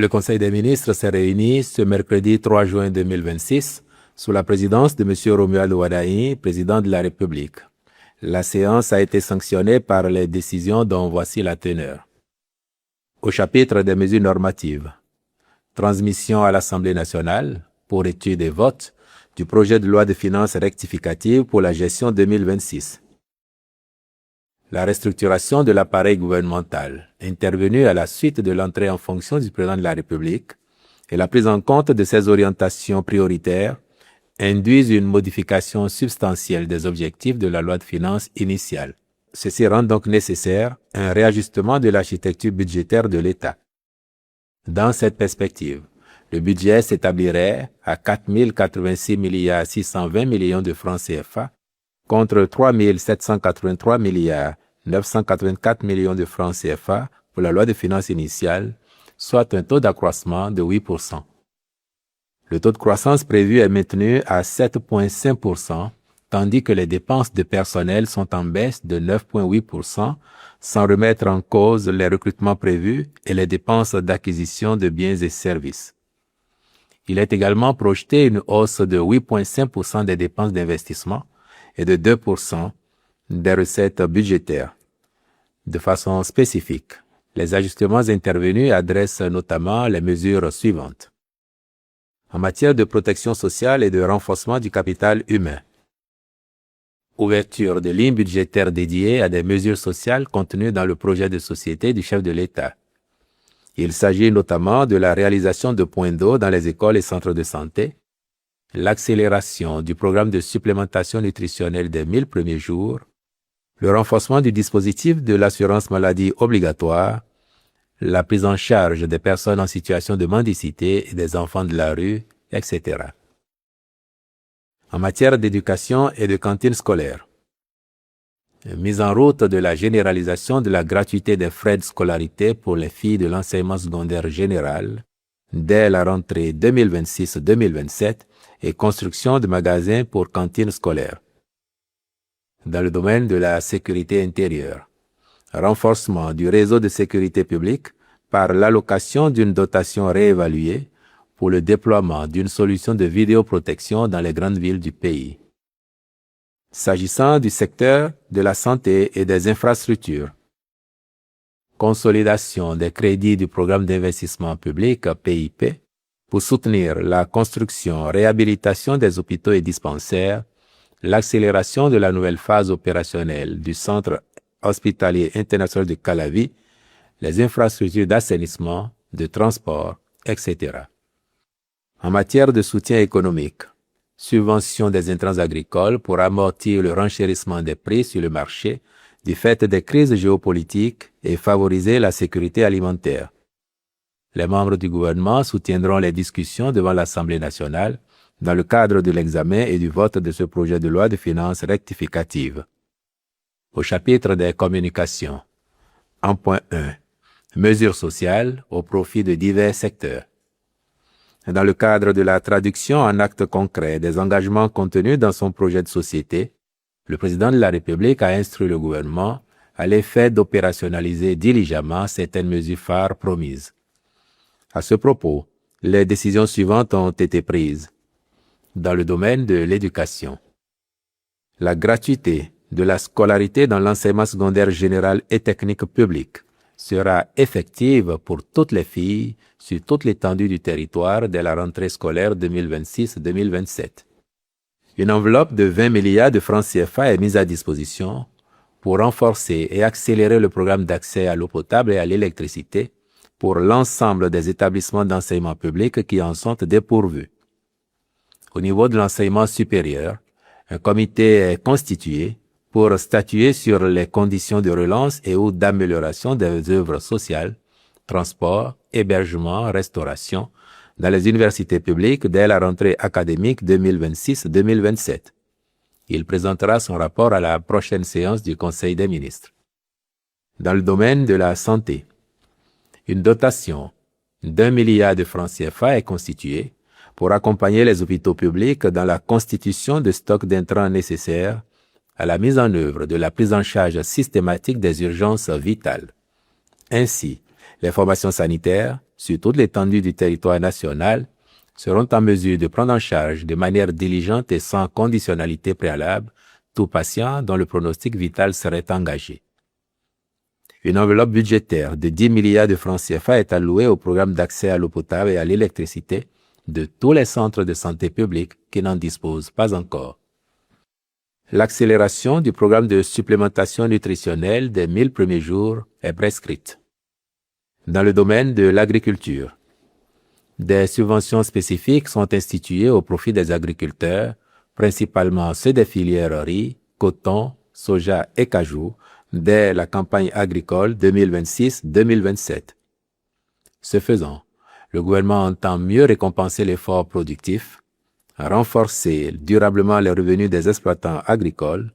Le Conseil des ministres s'est réuni ce mercredi 3 juin 2026 sous la présidence de M. Romuald Wadaï, président de la République. La séance a été sanctionnée par les décisions dont voici la teneur. Au chapitre des mesures normatives, transmission à l'Assemblée nationale, pour étude et vote, du projet de loi de finances rectificative pour la gestion 2026. La restructuration de l'appareil gouvernemental, intervenue à la suite de l'entrée en fonction du président de la République, et la prise en compte de ses orientations prioritaires, induisent une modification substantielle des objectifs de la loi de finances initiale. Ceci rend donc nécessaire un réajustement de l'architecture budgétaire de l'État. Dans cette perspective, le budget s'établirait à 4 086 620 millions de francs CFA contre 3 783 984 millions de francs CFA pour la loi de finances initiale, soit un taux d'accroissement de 8%. Le taux de croissance prévu est maintenu à 7,5%, tandis que les dépenses de personnel sont en baisse de 9,8%, sans remettre en cause les recrutements prévus et les dépenses d'acquisition de biens et services. Il est également projeté une hausse de 8,5% des dépenses d'investissement et de 2% des recettes budgétaires. De façon spécifique, les ajustements intervenus adressent notamment les mesures suivantes. En matière de protection sociale et de renforcement du capital humain. Ouverture de lignes budgétaires dédiées à des mesures sociales contenues dans le projet de société du chef de l'État. Il s'agit notamment de la réalisation de points d'eau dans les écoles et centres de santé, l'accélération du programme de supplémentation nutritionnelle des 1000 premiers jours, le renforcement du dispositif de l'assurance maladie obligatoire, la prise en charge des personnes en situation de mendicité et des enfants de la rue, etc. En matière d'éducation et de cantine scolaire, mise en route de la généralisation de la gratuité des frais de scolarité pour les filles de l'enseignement secondaire général dès la rentrée 2026-2027 et construction de magasins pour cantines scolaires. Dans le domaine de la sécurité intérieure, renforcement du réseau de sécurité publique par l'allocation d'une dotation réévaluée pour le déploiement d'une solution de vidéoprotection dans les grandes villes du pays. S'agissant du secteur de la santé et des infrastructures, consolidation des crédits du programme d'investissement public PIP pour soutenir la construction, réhabilitation des hôpitaux et dispensaires, l'accélération de la nouvelle phase opérationnelle du centre hospitalier international de Calavi, les infrastructures d'assainissement, de transport, etc. En matière de soutien économique, subvention des intrants agricoles pour amortir le renchérissement des prix sur le marché du fait des crises géopolitiques et favoriser la sécurité alimentaire. Les membres du gouvernement soutiendront les discussions devant l'Assemblée nationale dans le cadre de l'examen et du vote de ce projet de loi de finances rectificative. Au chapitre des communications, en point 1, mesures sociales au profit de divers secteurs. Dans le cadre de la traduction en actes concrets des engagements contenus dans son projet de société, le président de la République a instruit le gouvernement à l'effet d'opérationnaliser diligemment certaines mesures phares promises. À ce propos, les décisions suivantes ont été prises. Dans le domaine de l'éducation, la gratuité de la scolarité dans l'enseignement secondaire général et technique public sera effective pour toutes les filles sur toute l'étendue du territoire dès la rentrée scolaire 2026-2027. Une enveloppe de 20 milliards de francs CFA est mise à disposition pour renforcer et accélérer le programme d'accès à l'eau potable et à l'électricité pour l'ensemble des établissements d'enseignement public qui en sont dépourvus. Au niveau de l'enseignement supérieur, un comité est constitué pour statuer sur les conditions de relance et ou d'amélioration des œuvres sociales, transport, hébergement, restauration, dans les universités publiques dès la rentrée académique 2026-2027. Il présentera son rapport à la prochaine séance du Conseil des ministres. Dans le domaine de la santé, une dotation d'1 milliard de francs CFA est constituée pour accompagner les hôpitaux publics dans la constitution de stocks d'intrants nécessaires à la mise en œuvre de la prise en charge systématique des urgences vitales. Ainsi, les formations sanitaires sur toute l'étendue du territoire national seront en mesure de prendre en charge de manière diligente et sans conditionnalité préalable tout patient dont le pronostic vital serait engagé. Une enveloppe budgétaire de 10 milliards de francs CFA est allouée au programme d'accès à l'eau potable et à l'électricité de tous les centres de santé publics qui n'en disposent pas encore. L'accélération du programme de supplémentation nutritionnelle des 1000 premiers jours est prescrite. Dans le domaine de l'agriculture, des subventions spécifiques sont instituées au profit des agriculteurs, principalement ceux des filières riz, coton, soja et cajou, dès la campagne agricole 2026-2027. Ce faisant, le gouvernement entend mieux récompenser l'effort productif, renforcer durablement les revenus des exploitants agricoles,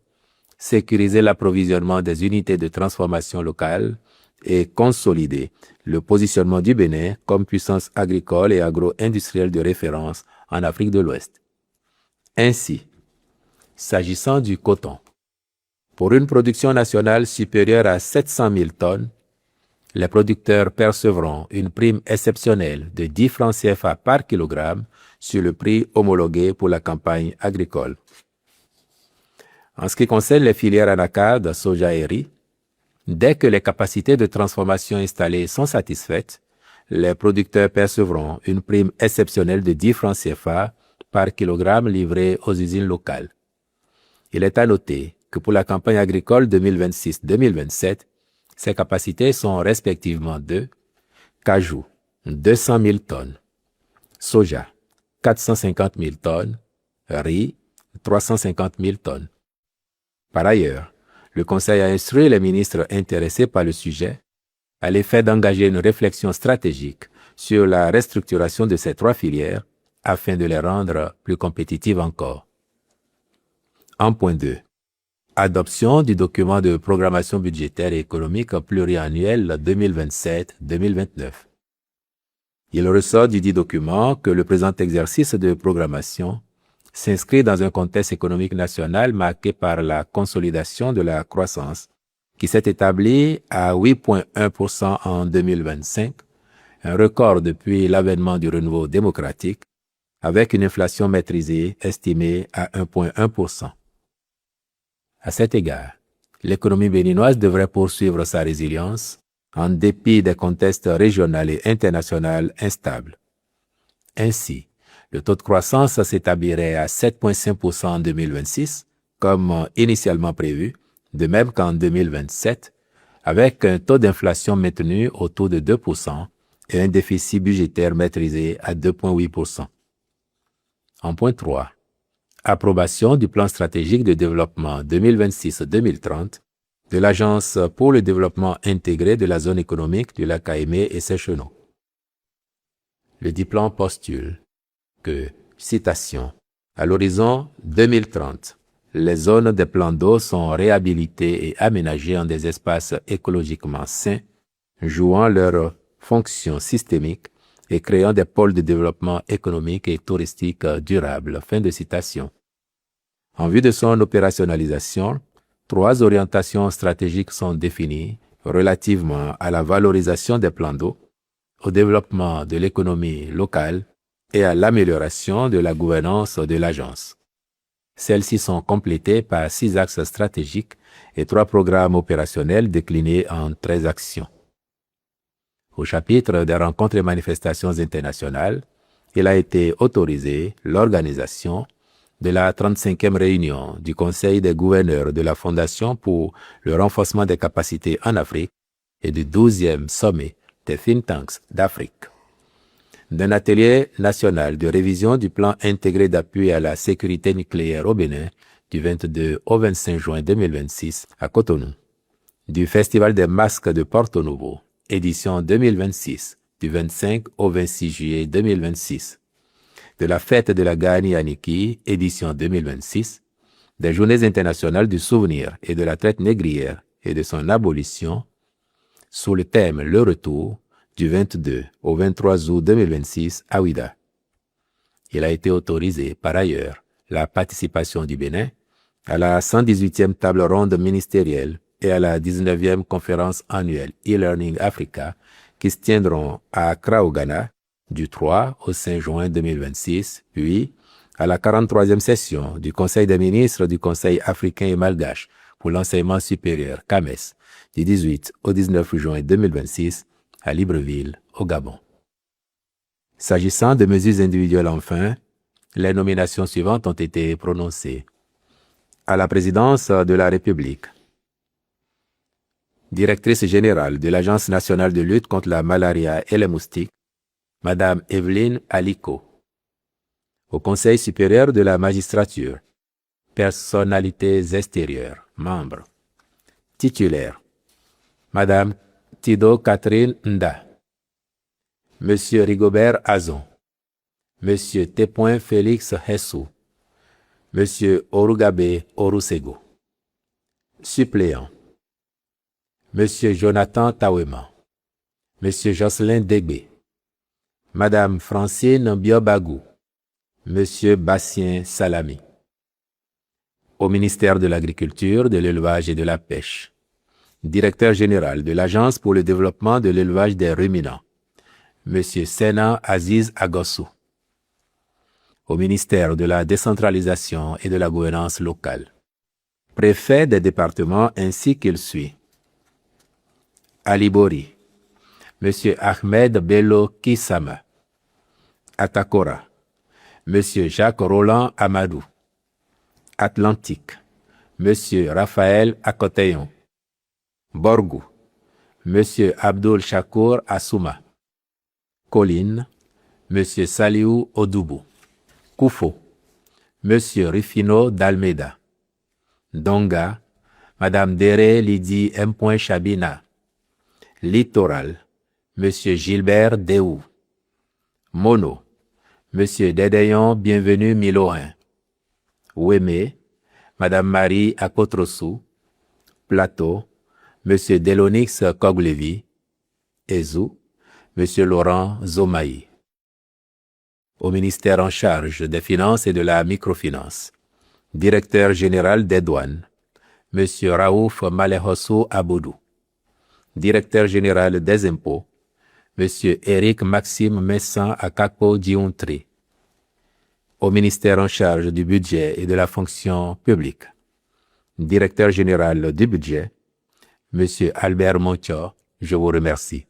sécuriser l'approvisionnement des unités de transformation locales et consolider le positionnement du Bénin comme puissance agricole et agro-industrielle de référence en Afrique de l'Ouest. Ainsi, s'agissant du coton, pour une production nationale supérieure à 700 000 tonnes, les producteurs percevront une prime exceptionnelle de 10 francs CFA par kilogramme sur le prix homologué pour la campagne agricole. En ce qui concerne les filières anacarde, soja et riz, dès que les capacités de transformation installées sont satisfaites, les producteurs percevront une prime exceptionnelle de 10 francs CFA par kilogramme livré aux usines locales. Il est à noter que pour la campagne agricole 2026-2027, ces capacités sont respectivement de cajou, 200 000 tonnes, soja, 450 000 tonnes, riz, 350 000 tonnes. Par ailleurs, le Conseil a instruit les ministres intéressés par le sujet à l'effet d'engager une réflexion stratégique sur la restructuration de ces trois filières afin de les rendre plus compétitives encore. En point 2. Adoption du document de programmation budgétaire et économique pluriannuel 2027-2029. Il ressort du dit document que le présent exercice de programmation s'inscrit dans un contexte économique national marqué par la consolidation de la croissance qui s'est établie à 8,1% en 2025, un record depuis l'avènement du renouveau démocratique, avec une inflation maîtrisée estimée à 1,1%. À cet égard, l'économie béninoise devrait poursuivre sa résilience en dépit des contextes régionaux et internationaux instables. Ainsi, le taux de croissance s'établirait à 7,5% en 2026, comme initialement prévu, de même qu'en 2027, avec un taux d'inflation maintenu autour de 2% et un déficit budgétaire maîtrisé à 2,8%. En point 3. Approbation du plan stratégique de développement 2026-2030 de l'Agence pour le développement intégré de la zone économique du lac Caïmé et ses chenaux. Le dit plan postule que, citation, à l'horizon 2030, les zones des plans d'eau sont réhabilitées et aménagées en des espaces écologiquement sains, jouant leur fonction systémique et créant des pôles de développement économique et touristique durable. Fin de citation. En vue de son opérationnalisation, 3 orientations stratégiques sont définies relativement à la valorisation des plans d'eau, au développement de l'économie locale et à l'amélioration de la gouvernance de l'agence. Celles-ci sont complétées par 6 axes stratégiques et 3 programmes opérationnels déclinés en 13 actions. Au chapitre des rencontres et manifestations internationales, il a été autorisé l'organisation de la 35e réunion du Conseil des gouverneurs de la Fondation pour le renforcement des capacités en Afrique et du 12e sommet des think tanks d'Afrique. D'un atelier national de révision du plan intégré d'appui à la sécurité nucléaire au Bénin du 22 au 25 juin 2026 à Cotonou. Du Festival des masques de Porto Novo, édition 2026, du 25 au 26 juillet 2026. De la fête de la Gani Aniki, édition 2026, des Journées internationales du souvenir et de la traite négrière et de son abolition, sous le thème Le Retour, du 22 au 23 août 2026 à Ouidah. Il a été autorisé, par ailleurs, la participation du Bénin à la 118e table ronde ministérielle et à la 19e conférence annuelle e-Learning Africa qui se tiendront à Accra au Ghana du 3 au 5 juin 2026, puis à la 43e session du Conseil des ministres du Conseil africain et malgache pour l'enseignement supérieur, CAMES, du 18 au 19 juin 2026 à Libreville, au Gabon. S'agissant de mesures individuelles enfin, les nominations suivantes ont été prononcées. À la présidence de la République, directrice générale de l'Agence nationale de lutte contre la malaria et les moustiques, Madame Evelyne Aliko. Au Conseil supérieur de la magistrature, personnalités extérieures, membres. Titulaires, Madame Tido Catherine Nda, Monsieur Rigobert Azon, Monsieur T. Félix Hessou, Monsieur Orugabe Orusego. Suppléants, Monsieur Jonathan Tawema, Monsieur Jocelyn Degbe, Madame Francine Biobagou, Monsieur Bastien Salami. Au ministère de l'Agriculture, de l'Élevage et de la Pêche, Directeur général de l'Agence pour le développement de l'élevage des ruminants, Monsieur Sena Aziz Agossou. Au ministère de la Décentralisation et de la Gouvernance locale, Préfet des départements ainsi qu'il suit. Alibori, Monsieur Ahmed Bello Kissama. Atakora, Monsieur Jacques Roland Amadou. Atlantique, Monsieur Raphaël Akoteyon. Borgou, Monsieur Abdul Shakur Assouma. Colline, Monsieur Saliou Odoubou. Koufo, Monsieur Rufino d'Almeida. Donga, Madame Dere Lydie M. Chabina. Littoral, Monsieur Gilbert Déou. Mono, Monsieur Dédéon Bienvenu Milorin. Ouémé, Madame Marie Akotrosou. Plateau, Monsieur Delonix Koglevi. Ezou, Monsieur Laurent Zomaï. Au ministère en charge des Finances et de la Microfinance, Directeur général des douanes, Monsieur Raouf Malehosso Aboudou. Directeur général des impôts, Monsieur Éric Maxime Messan Akako Diontri. Au ministère en charge du budget et de la fonction publique, Directeur général du budget, Monsieur Albert Montior, je vous remercie.